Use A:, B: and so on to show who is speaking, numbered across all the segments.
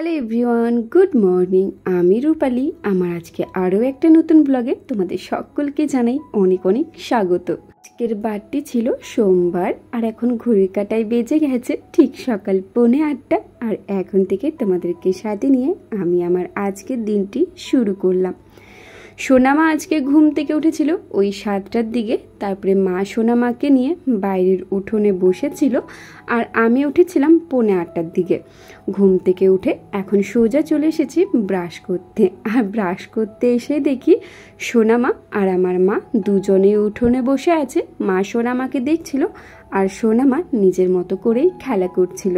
A: Hello everyone, good morning. আমি রূপালী। আমার আজকে আরও একটা নতুন ব্লগে তোমাদের সকলকে জানাই অনেক অনেক স্বাগত। আজকের বারটি ছিল সোমবার, আর এখন ঘড়ির কাঁটায় বেজে গেছে ঠিক সকাল 8:45। আর এখন থেকে তোমাদেরকে সাথে নিয়ে আমি আমার আজকের দিনটি শুরু করলাম। সোনামা আজকে ঘুম থেকে উঠেছিল ওই 7টার দিকে। তারপরে মা সোনামাকে নিয়ে বাইরের উঠোনে বসেছিল, আর আমি উঠেছিলাম 7:45টার দিকে। ঘুম থেকে উঠে এখন সোজা চলে এসেছি ব্রাশ করতে। আর ব্রাশ করতে এসে দেখি সোনামা আর আমার মা দুজনেই উঠোনে বসে আছে। মা সোনামাকে দেখছিল, আর সোনামা নিজের মতো করেই খেলা করছিল।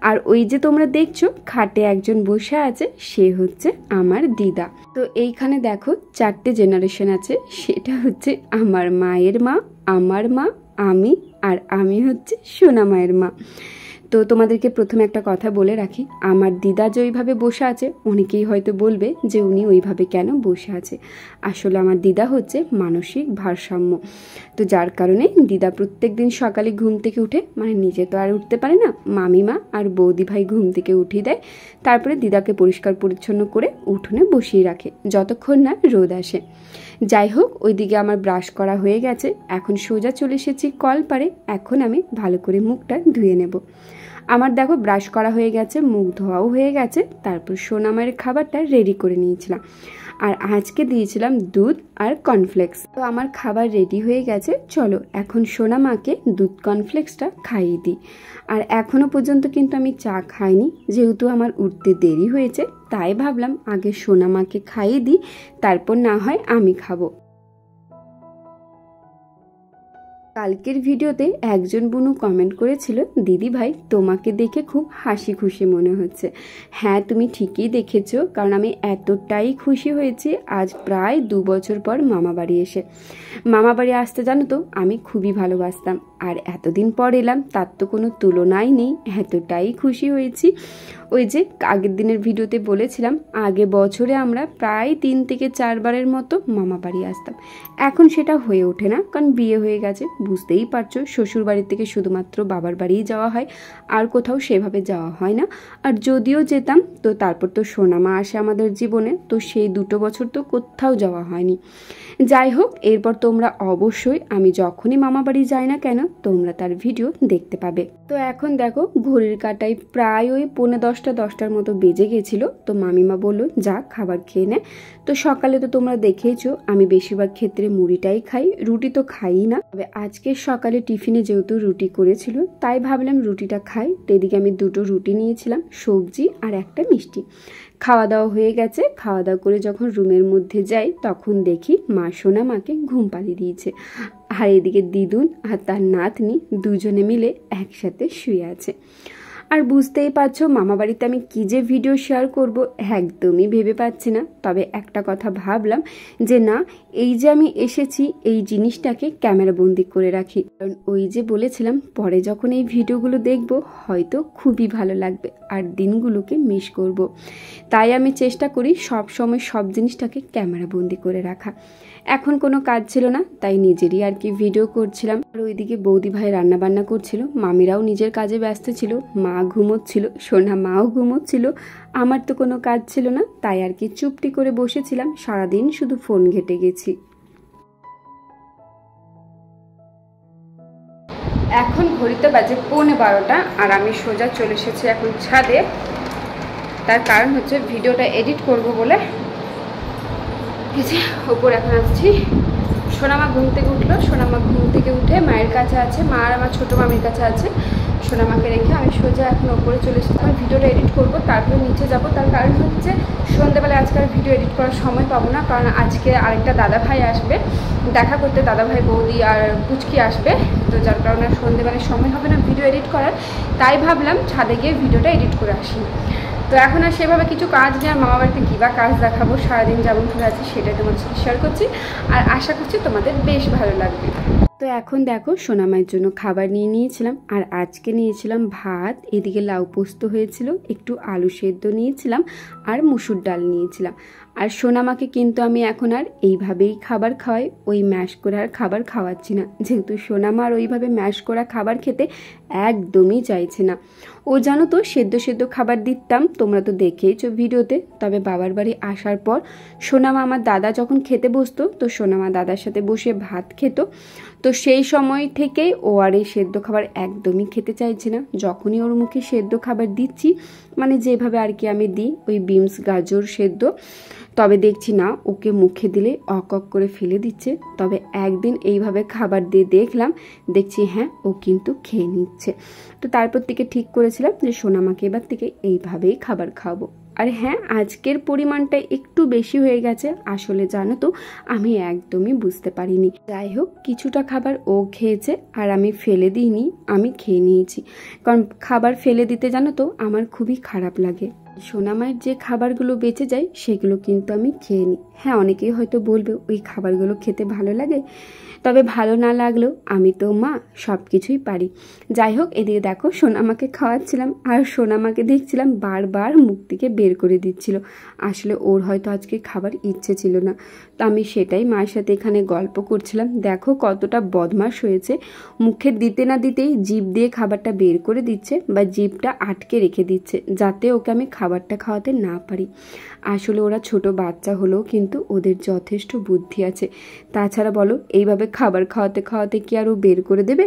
A: আর ওই যে তোমরা দেখছো খাটে একজন বসে আছে, সে হচ্ছে আমার দিদা। তো এইখানে দেখো 4টে জেনারেশন আছে। সেটা হচ্ছে আমার মায়ের মা, আমার মা, আমি, আর আমি হচ্ছে সোনা মায়ের মা। তো তোমাদেরকে প্রথমে একটা কথা বলে রাখি, আমার দিদা যে ওইভাবে বসে আছে অনেকেই হয়তো বলবে যে উনি ওইভাবে কেন বসে আছে। আসলে আমার দিদা হচ্ছে মানসিক ভারসাম্য। তো যার কারণে দিদা প্রত্যেক দিন সকালে ঘুম থেকে উঠে, মানে নিজে তো আর উঠতে পারে না, মামিমা আর বৌদি ভাই ঘুম থেকে উঠিয়ে দেয়। তারপরে দিদাকে পরিষ্কার পরিচ্ছন্ন করে উঠোনে বসিয়ে রাখে যতক্ষণ না রোদ আসে। যাই হোক, ওইদিকে আমার ব্রাশ করা হয়ে গেছে। এখন সোজা চলে এসেছি কলপারে। এখন আমি ভালো করে মুখটা ধুয়ে নেব। আমার দেখো ব্রাশ করা হয়ে গেছে, মুখ ধোয়াও হয়ে গেছে। তারপর সোনামায়ের খাবারটা রেডি করে নিয়েছিলাম, আর আজকে দিয়েছিলাম দুধ আর কর্নফ্লেক্স। তো আমার খাবার রেডি হয়ে গেছে। চলো এখন সোনামাকে দুধ কর্নফ্লেক্সটা খাইয়ে দিই। আর এখনো পর্যন্ত কিন্তু আমি চা খাইনি, যেহেতু আমার উঠতে দেরি হয়েছে। তাই ভাবলাম আগে সোনামাকে খাইয়ে দিই, তারপর না হয় আমি খাবো। কালকের ভিডিওতে একজন বোনু কমেন্ট করেছিল, দিদি ভাই তোমাকে দেখে খুব হাসি খুশি মনে হচ্ছে। হ্যাঁ, তুমি ঠিকই দেখেছো, কারণ আমি এতটাই খুশি হয়েছি আজ প্রায় 2 বছর পর মামা বাড়ি এসে। মামা বাড়ি আসতে জানো তো আমি খুবই ভালোবাসতাম, আর এতদিন পর এলাম তার তো কোনো তুলনাই নেই। এতটাই খুশি হয়েছি। ওই যে আগের দিনের ভিডিওতে বলেছিলাম, আগে বছরে আমরা প্রায় 3 থেকে 4 বারের মতো মামা বাড়ি আসতাম। এখন সেটা হয়ে ওঠে না, কারণ বিয়ে হয়ে গেছে। বুঝতেই পারছো, শ্বশুর বাড়ির থেকে শুধুমাত্র বাবার বাড়িই যাওয়া হয়, আর কোথাও সেভাবে যাওয়া হয় না। আর যদিও যেতাম তো তারপর তো সোনামা আসে আমাদের জীবনে, তো সেই 2 বছর তো কোথাও যাওয়া হয়নি। যাই হোক, এরপর তোমরা অবশ্যই আমি যখনই মামা বাড়ি যাই না কেন তোমরা তার ভিডিও দেখতে পাবে। তো এখন দেখো ঘড়ির কাঁটায় প্রায় ওই 10:45-10টার মতো বেজে গেছিল। তো মামিমা বললো যা খাবার খেয়ে নে। তো সকালে তো তোমরা দেখেইছো আমি বেশিরভাগ ক্ষেত্রে মুড়িটাই খাই, রুটি তো খাই না। তবে আজকে সকালে টিফিনে যেহেতু রুটি করেছিল, তাই ভাবলাম রুটিটা খাই। তো এদিকে আমি 2টো রুটি নিয়েছিলাম, সবজি আর একটা মিষ্টি। খাওয়া দাওয়া হয়ে গেছে। খাওয়া দাওয়া করে যখন রুমের মধ্যে যাই তখন দেখি মা সোনামাকে ঘুম পাড়িয়ে দিয়েছে, আর এদিকে দিদুন আর তার নাতনি দুজনে মিলে একসাথে শুয়ে আছে। আর বুঝতেই পারছো মামা বাড়িতে আমি কী যে ভিডিও শেয়ার করব একদমই ভেবে পাচ্ছি না। তবে একটা কথা ভাবলাম যে না, এই যে আমি এসেছি এই জিনিসটাকে ক্যামেরা বন্দি করে রাখি, কারণ ওই যে বলেছিলাম পরে যখন এই ভিডিওগুলো দেখব হয়তো খুবই ভালো লাগবে আর দিনগুলোকে মিস করব। তাই আমি চেষ্টা করি সব সময় সব জিনিসটাকে ক্যামেরা বন্দি করে রাখা। এখন কোনো কাজ ছিল না, তাই নিজেরই আর কি ভিডিও করছিলাম। আর ওইদিকে বৌদি ভাই রান্না বান্না করছিল, মামিরাও নিজের কাজে ব্যস্ত ছিল, মা ঘুমোচ্ছিল, সোনা মাও ঘুমোচ্ছিল। আমার তো কোনো কাজ ছিল না, তাই আর কি চুপটি করে বসেছিলাম। সারাদিন শুধু ফোন ঘেঁটে গেছি। এখন ঘড়িতে বাজে 12:15, আর আমি সোজা চলে এসেছি এখন ছাদে। তার কারণ হচ্ছে ভিডিওটা এডিট করব বলে। এই যে ওপর এখন আসছি। সোনামা ঘুম থেকে উঠলো। সোনামা ঘুম থেকে উঠে মায়ের কাছে আছে, মা আর আমার ছোটো মামির কাছে আছে। সোনামাকে রেখে আমি সোজা এখন ওপরে চলে এসেছি। আমার ভিডিওটা এডিট করব, তারপরে নিচে যাব। তার কারণ হচ্ছে সন্ধ্যেবেলায় আজকে আর ভিডিও এডিট করার সময় পাবো না, কারণ আজকে আরেকটা দাদা ভাই আসবে দেখা করতে। দাদা ভাই, বৌদি আর পুচকি আসবে। তো যার কারণে সন্ধ্যেবেলায় সময় হবে না ভিডিও এডিট করার। তাই ভাবলাম ছাদে গিয়ে ভিডিওটা এডিট করে আসি। তো এখন আর সেভাবে কিছু কাজ নেই। আর মামা বাড়িতে কী বা কাজ দেখাবো, সারাদিন যেমন ধরে আছে সেটাই তোমাদের সাথে শেয়ার করছি, আর আশা করছি তোমাদের বেশ ভালো লাগবে। তো এখন দেখো সোনামায়ের জন্য খাবার নিয়ে নিয়েছিলাম, আর আজকে নিয়েছিলাম ভাত, এদিকে লাউ পোস্ত হয়েছিল, একটু আলু সেদ্ধ নিয়েছিলাম, আর মুসুর ডাল নিয়েছিলাম। আর সোনামাকে কিন্তু আমি এখন আর এইভাবেই খাবার খাওয়াই, ওই ম্যাশ করে আর খাবার খাওয়াচ্ছি না, যেহেতু সোনামা আর ওইভাবে ম্যাশ করা খাবার খেতে একদমই চাইছে না। ও জানো তো সেদ্ধ সেদ্ধ খাবার দিতাম, তোমরা তো দেখেইছো ভিডিওতে। তবে বাবার বাড়ি আসার পর সোনামা আমার দাদা যখন খেতে বসতো, তো সোনামা দাদার সাথে বসে ভাত খেত, তো সেই সময় থেকেই ও আর এই সেদ্ধ খাবার একদমই খেতে চাইছে না। যখনই ওর মুখে সেদ্ধ খাবার দিচ্ছি, মানে যেভাবে আর কি আমি দিই ওই বিনস গাজর সেদ্ধ, তবে দেখছি না ওকে মুখে দিলে অক অক করে ফেলে দিচ্ছে। তবে একদিন এইভাবে খাবার দিয়ে দেখলাম, দেখছি হ্যাঁ ও কিন্তু খেয়ে নিচ্ছে। তো তারপর থেকে ঠিক করেছিলাম যে সোনামাকে এবার থেকে এইভাবেই খাবার খাওয়াবো। আর হ্যাঁ, আজকের পরিমাণটা একটু বেশি হয়ে গেছে, আসলে জানো তো আমি একদমই বুঝতে পারিনি। যাই হোক, কিছুটা খাবার ও খেয়েছে আর আমি ফেলে দিইনি, আমি খেয়ে নিয়েছি। কারণ খাবার ফেলে দিতে জানো তো আমার খুবই খারাপ লাগে। সোনামায়ের যে খাবারগুলো বেঁচে যায় সেগুলো কিন্তু আমি খেয়ে নিই। হ্যাঁ, অনেকেই হয়তো বলবে ওই খাবারগুলো খেতে ভালো লাগে, তবে ভালো না লাগলেও আমি তো মা, সব কিছুই পারি। যাই হোক, এদিকে দেখো সোনামাকে খাওয়াচ্ছিলাম আর সোনামাকে দেখছিলাম বারবার মুখ থেকে বের করে দিচ্ছিল। আসলে ওর হয়তো আজকে খাবার ইচ্ছে ছিল না, তো আমি সেটাই মায়ের সাথে এখানে গল্প করছিলাম। দেখো কতটা বদমাশ হয়েছে, মুখে দিতে না দিতেই জিভ দিয়ে খাবারটা বের করে দিচ্ছে বা জিভটা আটকে রেখে দিচ্ছে, যাতে ওকে আমি খাবারটা খাওয়াতে না পারি। আসলে ওরা ছোট বাচ্চা হলেও কিন্তু ওদের যথেষ্ট বুদ্ধি আছে। তাছাড়া বলো, এইভাবে খাবার খাওয়াতে খাওয়াতে কি আর ও বের করে দেবে?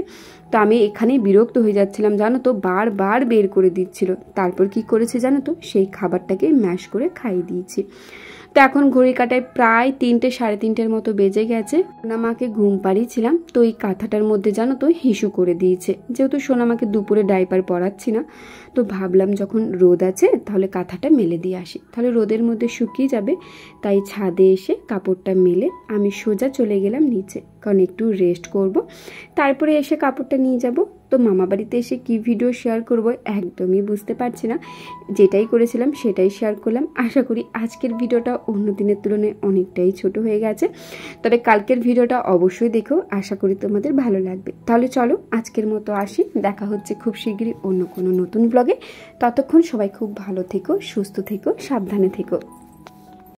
A: তো আমি এখানেই বিরক্ত হয়ে যাচ্ছিলাম, জানো তো বারবার বের করে দিচ্ছিল। তারপর কি করেছে জানো তো, সেই খাবারটাকে ম্যাশ করে খাইয়ে দিয়েছি। তো এখন ঘড়ি কাটায় প্রায় 3টে সাড়ে 3টের মতো বেজে গেছে। সোনামাকে ঘুম পাড়িয়েছিলাম, তো এই কাঁথাটার মধ্যে জানো তো হিসু করে দিয়েছে। যেহেতু সোনামাকে দুপুরে ডাইপার পরাচ্ছি না, তো ভাবলাম যখন রোদ আছে তাহলে কাঁথাটা মেলে দিয়ে আসি, তাহলে রোদের মধ্যে শুকিয়ে যাবে। তাই ছাদে এসে কাপড়টা মেলে আমি সোজা চলে গেলাম নিচে, কারণ একটু রেস্ট করব, তারপরে এসে কাপড়টা নিয়ে যাব। তো মামা বাড়িতে এসে কি ভিডিও শেয়ার করব একদমই বুঝতে পারছি না, যেটাই করেছিলাম সেটাই শেয়ার করলাম। আশা করি আজকের ভিডিওটা অন্য দিনের তুলনায় অনেকটাই ছোট হয়ে গেছে, তবে কালকের ভিডিওটা অবশ্যই দেখো, আশা করি তোমাদের ভালো লাগবে। তাহলে চলো আজকের মতো আসি, দেখা হচ্ছে খুব শীঘ্রই অন্য কোনো নতুন ব্লগে। ততক্ষণ সবাই খুব ভালো থেকো, সুস্থ থেকো, সাবধানে থেকো।